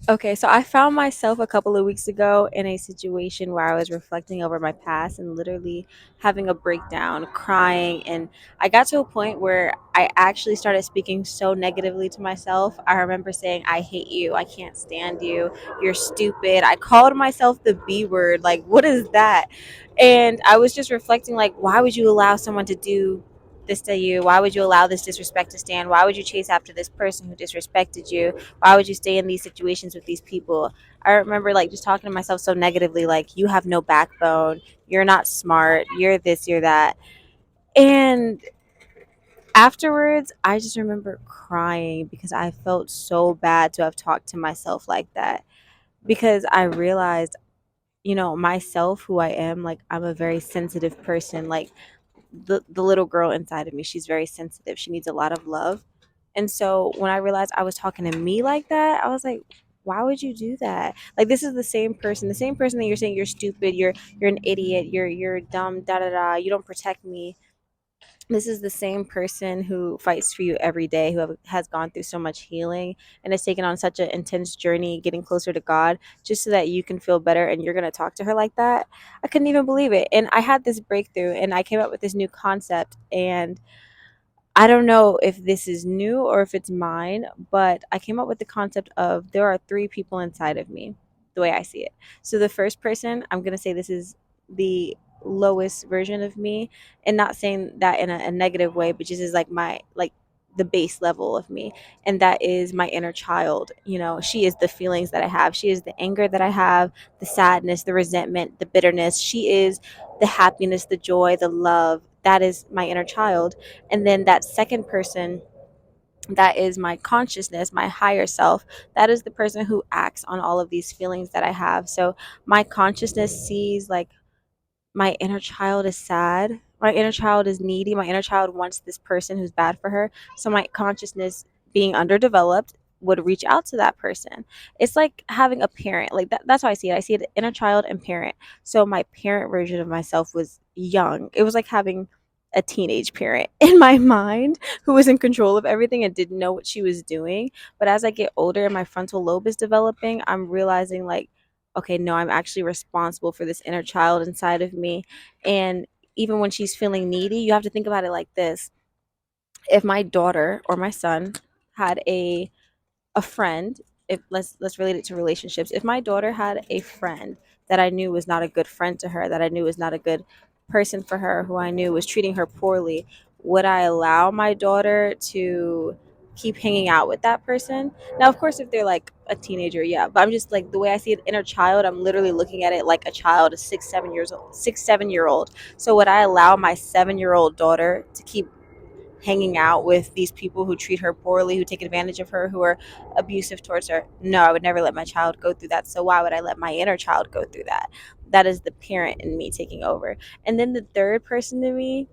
Okay, so I found myself a couple of weeks ago in a situation where I was reflecting over my past and literally having a breakdown, crying, and I got to a point where I actually started speaking so negatively to myself. I remember saying, I hate you, I can't stand you, you're stupid. I called myself the B word. Like, what is that? And I was just reflecting, like, why would you allow someone to do this to you? Why would you allow this disrespect to stand? Why would you chase after this person who disrespected you? Why would you stay in these situations with these people? I remember like just talking to myself so negatively, like, you have no backbone, you're not smart, you're this, you're that. And afterwards, I just remember crying because I felt so bad to have talked to myself like that. Because I realized, myself, who I am, like, I'm a very sensitive person. Like, the little girl inside of me, she's very sensitive. She needs a lot of love. And so when I realized I was talking to me like that, I was like, why would you do that? Like, this is the same person that you're saying you're stupid, you're an idiot, you're dumb, da da da, you don't protect me. This is the same person who fights for you every day, who has gone through so much healing and has taken on such an intense journey getting closer to God just so that you can feel better, and you're going to talk to her like that. I couldn't even believe it. And I had this breakthrough and I came up with this new concept, and I don't know if this is new or if it's mine, but I came up with the concept of there are three people inside of me, the way I see it. So the first person, I'm going to say this is the lowest version of me, and not saying that in a negative way, but just is like the base level of me. And that is my inner child. She is the feelings that I have. She is the anger that I have, the sadness, the resentment, the bitterness. She is the happiness, the joy, the love. That is my inner child. And then that second person, that is my consciousness, my higher self. That is the person who acts on all of these feelings that I have. So my consciousness sees, like, my inner child is sad, my inner child is needy, my inner child wants this person who's bad for her. So my consciousness, being underdeveloped, would reach out to that person. It's like having a parent. Like, that's how I see it. I see it inner child and parent. So my parent version of myself was young. It was like having a teenage parent in my mind who was in control of everything and didn't know what she was doing. But as I get older and my frontal lobe is developing, I'm realizing, like, okay, no, I'm actually responsible for this inner child inside of me. And even when she's feeling needy, you have to think about it like this. If my daughter or my son had a friend, if let's relate it to relationships. If my daughter had a friend that I knew was not a good friend to her, that I knew was not a good person for her, who I knew was treating her poorly, would I allow my daughter to keep hanging out with that person? Now, of course, if they're like a teenager, yeah. But I'm just like, the way I see it, inner child, I'm literally looking at it like a child, a 6, 7 years old, 6, 7 year old. So would I allow my 7 year old daughter to keep hanging out with these people who treat her poorly, who take advantage of her, who are abusive towards her? No, I would never let my child go through that. So why would I let my inner child go through that? That is the parent in me taking over. And then the third person to me,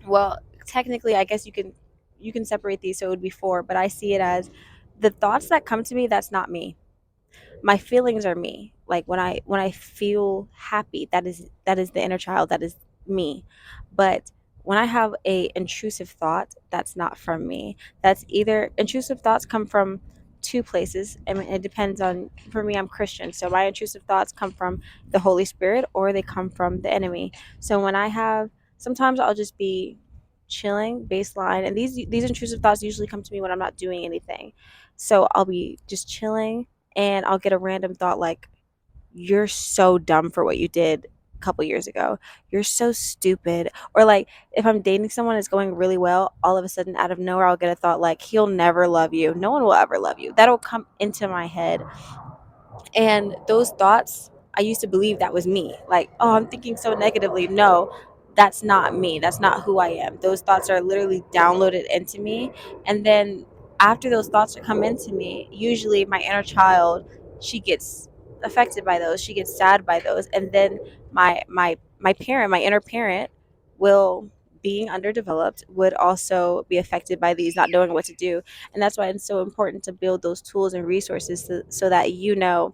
well, technically, I guess you can separate these, so it would be four, but I see it as the thoughts that come to me, that's not me. My feelings are me. Like, when I feel happy, that is the inner child, that is me. But when I have a intrusive thought, that's not from me. That's either intrusive thoughts come from two places. I mean, it depends on, for me, I'm Christian, so my intrusive thoughts come from the Holy Spirit or they come from the enemy. So when I have, sometimes I'll just be chilling baseline, and these intrusive thoughts usually come to me when I'm not doing anything. So I'll be just chilling, and I'll get a random thought like, you're so dumb for what you did a couple years ago. You're so stupid. Or like, if I'm dating someone, it's going really well, all of a sudden out of nowhere I'll get a thought like, he'll never love you. No one will ever love you. That'll come into my head. And those thoughts, I used to believe that was me. Like, oh, I'm thinking so negatively. No, that's not me. That's not who I am. Those thoughts are literally downloaded into me. And then after those thoughts come into me, usually my inner child, she gets affected by those. She gets sad by those. And then my parent, my inner parent, will, being underdeveloped, would also be affected by these, not knowing what to do. And that's why it's so important to build those tools and resources so that you know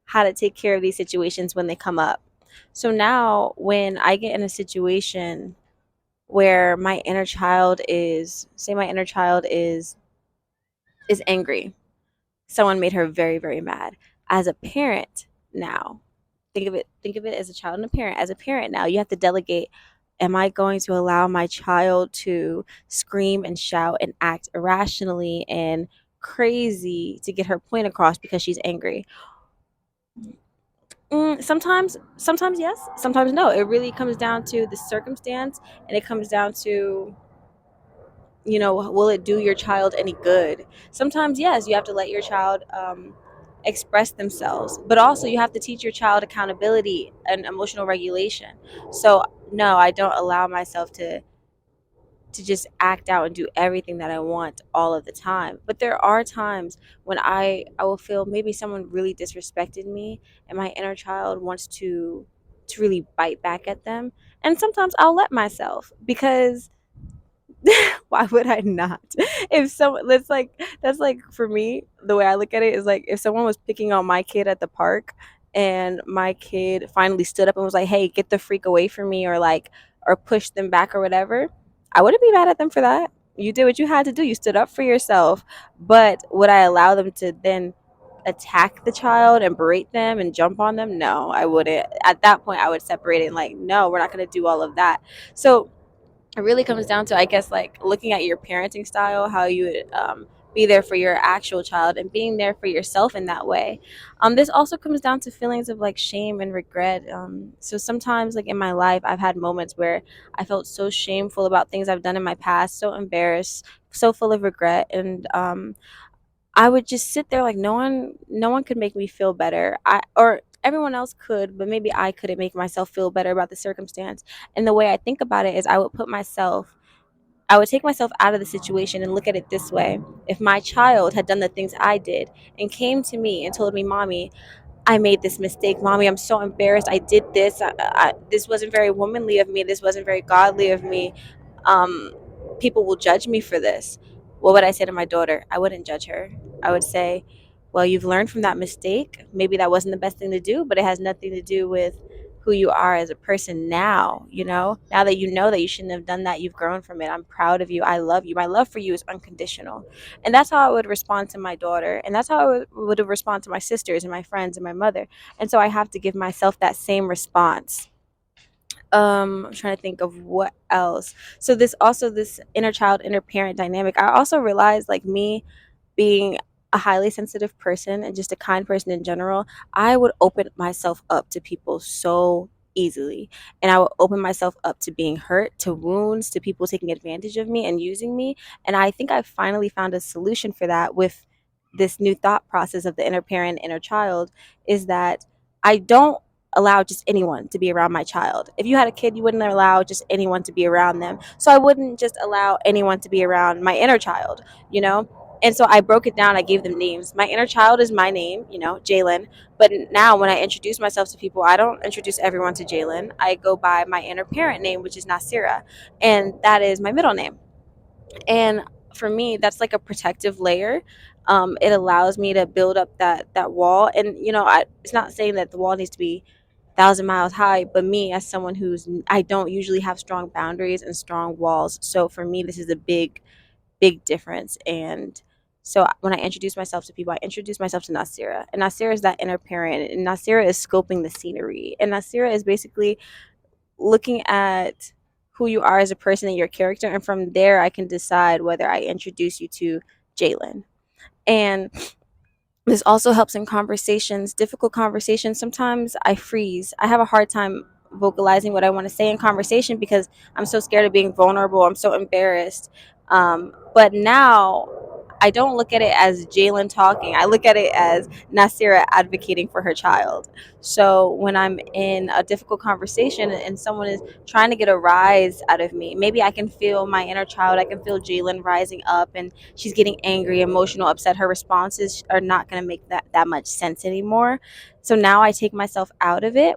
how to take care of these situations when they come up. So now when I get in a situation where my inner child is, say my inner child is angry. someone made her very, very mad. As a parent now, think of it as a child and a parent. As a parent now, you have to delegate. Am I going to allow my child to scream and shout and act irrationally and crazy to get her point across because she's angry? Sometimes yes, sometimes no. It really comes down to the circumstance, and it comes down to, will it do your child any good? Sometimes yes, you have to let your child express themselves, but also you have to teach your child accountability and emotional regulation. So no, I don't allow myself to just act out and do everything that I want all of the time. But there are times when I will feel maybe someone really disrespected me, and my inner child wants to really bite back at them. And sometimes I'll let myself, because why would I not? If someone that's like for me, the way I look at it is like if someone was picking on my kid at the park and my kid finally stood up and was like, "Hey, get the freak away from me," or pushed them back or whatever, I wouldn't be mad at them for that. You did what you had to do. You stood up for yourself. But would I allow them to then attack the child and berate them and jump on them? No, I wouldn't. At that point, I would separate it and like, no, we're not going to do all of that. So it really comes down to, I guess, like looking at your parenting style, how you would be there for your actual child and being there for yourself in that way. This also comes down to feelings of like shame and regret. So sometimes, like in my life, I've had moments where I felt so shameful about things I've done in my past, so embarrassed, so full of regret, and I would just sit there like no one could make me feel better. I or everyone else could, but maybe I couldn't make myself feel better about the circumstance. And the way I think about it is I would take myself out of the situation and look at it this way. If my child had done the things I did and came to me and told me, "Mommy, I made this mistake. Mommy, I'm so embarrassed. I did this. This wasn't very womanly of me. This wasn't very godly of me. Um, People will judge me for this." What would I say to my daughter? I wouldn't judge her. I would say, "Well, you've learned from that mistake. Maybe that wasn't the best thing to do, but it has nothing to do with who you are as a person now. Now that you know that you shouldn't have done that, you've grown from it. I'm proud of you. I love you. My love for you is unconditional." And that's how I would respond to my daughter. And that's how I would respond to my sisters and my friends and my mother. And so I have to give myself that same response. I'm trying to think of what else. So this inner child, inner parent dynamic, I also realized, like, me being a highly sensitive person and just a kind person in general, I would open myself up to people so easily. And I would open myself up to being hurt, to wounds, to people taking advantage of me and using me. And I think I finally found a solution for that with this new thought process of the inner parent, inner child, is that I don't allow just anyone to be around my child. If you had a kid, you wouldn't allow just anyone to be around them. So I wouldn't just allow anyone to be around my inner child, you know? And so I broke it down. I gave them names. My inner child is my name, Jalen. But now when I introduce myself to people, I don't introduce everyone to Jalen. I go by my inner parent name, which is Nasira. And that is my middle name. And for me, that's like a protective layer. It allows me to build up that wall. And, it's not saying that the wall needs to be 1,000 miles high, but me as someone I don't usually have strong boundaries and strong walls. So for me, this is a big big difference. And so when I introduce myself to people, I introduce myself to Nasira. And Nasira is that inner parent. And Nasira is scoping the scenery. And Nasira is basically looking at who you are as a person and your character. And from there, I can decide whether I introduce you to Jalen. And this also helps in conversations, difficult conversations. Sometimes I freeze. I have a hard time vocalizing what I want to say in conversation because I'm so scared of being vulnerable. I'm so embarrassed. But now I don't look at it as Jalen talking. I look at it as Nasira advocating for her child. So when I'm in a difficult conversation and someone is trying to get a rise out of me, maybe I can feel my inner child. I can feel Jalen rising up, and she's getting angry, emotional, upset. Her responses are not going to make that much sense anymore. So now I take myself out of it.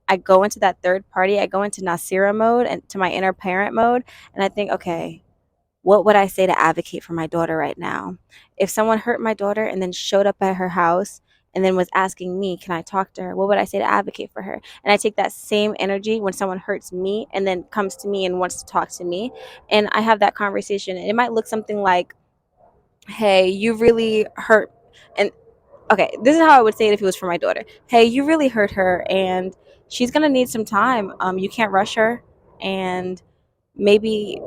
I go into that third party. I go into Nasira mode and to my inner parent mode. And I think, okay, what would I say to advocate for my daughter right now? If someone hurt my daughter and then showed up at her house and then was asking me, can I talk to her? What would I say to advocate for her? And I take that same energy when someone hurts me and then comes to me and wants to talk to me. And I have that conversation. And it might look something like, hey, you really hurt. And Okay, this is how I would say it if it was for my daughter. Hey, you really hurt her, and she's gonna need some time. You can't rush her, and maybe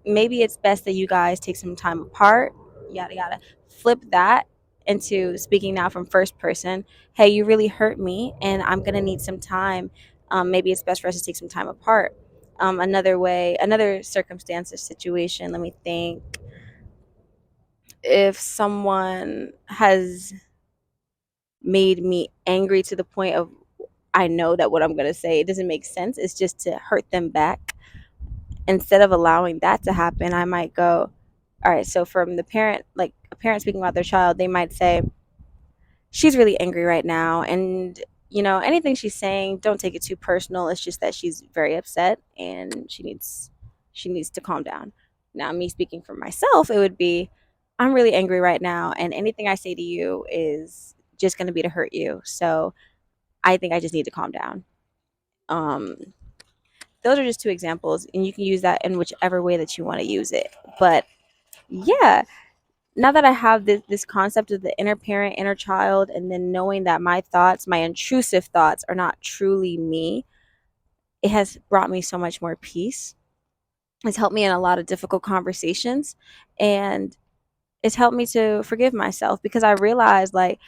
it's best that you guys take some time apart. Yada yada. Flip that into speaking now from first person. Hey, you really hurt me, and I'm gonna need some time. Maybe it's best for us to take some time apart. Another way, another circumstance or situation. Let me think. If someone has made me angry to the point of I know that what I'm going to say it doesn't make sense. It's just to hurt them back. Instead of allowing that to happen, I might go, all right, so from the parent, like a parent speaking about their child, they might say, she's really angry right now. And, anything she's saying, don't take it too personal. It's just that she's very upset and she needs to calm down. Now, me speaking for myself, it would be, I'm really angry right now. And anything I say to you is just going to be to hurt you. So I think I just need to calm down. Um, those are just two examples, and you can use that in whichever way that you want to use it. But yeah, now that I have this concept of the inner parent, inner child, and then knowing that my thoughts, my intrusive thoughts, are not truly me, it has brought me so much more peace. It's helped me in a lot of difficult conversations, and it's helped me to forgive myself because I realized like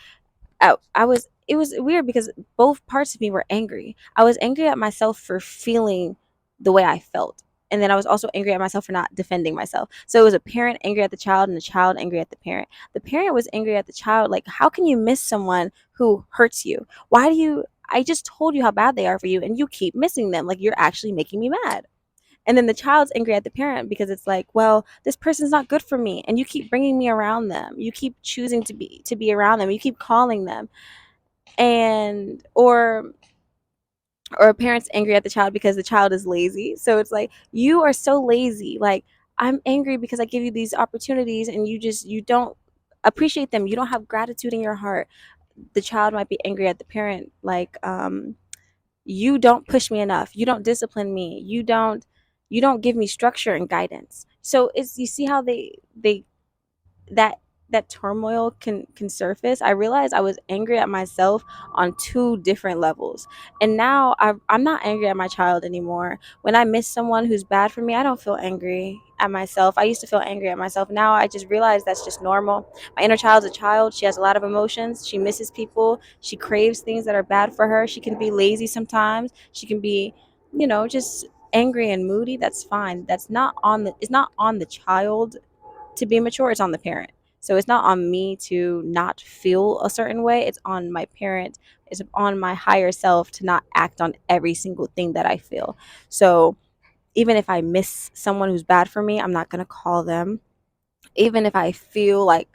I was it was weird because both parts of me were angry. I was angry at myself for feeling the way I felt. And then I was also angry at myself for not defending myself. So it was a parent angry at the child and the child angry at the parent. The parent was angry at the child like how can you miss someone who hurts you? Why do you I just told you how bad they are for you and you keep missing them. Like you're actually making me mad. And then the child's angry at the parent because it's like, well, this person's not good for me and you keep bringing me around them. You keep choosing to be around them. You keep calling them and or a parent's angry at the child because the child is lazy. So it's like you are so lazy. Like I'm angry because I give you these opportunities and you don't appreciate them. You don't have gratitude in your heart. The child might be angry at the parent like you don't push me enough. You don't discipline me. You don't give me structure and guidance. So it's you see how they that that turmoil can surface. I realized I was angry at myself on two different levels, and now I'm not angry at my child anymore. When I miss someone who's bad for me, I don't feel angry at myself. I used to feel angry at myself. Now I just realize that's just normal. My inner child's a child. She has a lot of emotions. She misses people. She craves things that are bad for her. She can be lazy sometimes. She can be, just angry and moody. That's fine. That's not on the it's not on the child to be mature. It's on the parent. So it's not on me to not feel a certain way. It's on my parent. It's on my higher self to not act on every single thing that I feel. So even if I miss someone who's bad for me, I'm not going to call them. Even if I feel like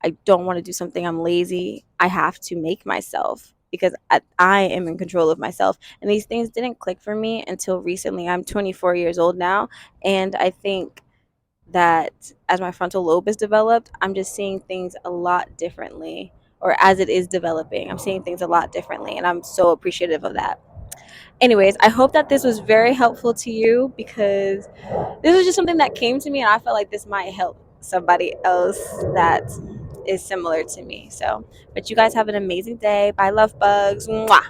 I don't want to do something, I'm lazy, I have to make myself because I am in control of myself. And these things didn't click for me until recently. I'm 24 years old now. And I think that as my frontal lobe is developed, I'm just seeing things a lot differently. Or as it is developing, I'm seeing things a lot differently. And I'm so appreciative of that. Anyways, I hope that this was very helpful to you because this was just something that came to me and I felt like this might help somebody else that is similar to me. So, but you guys have an amazing day. Bye, love bugs. Mwah.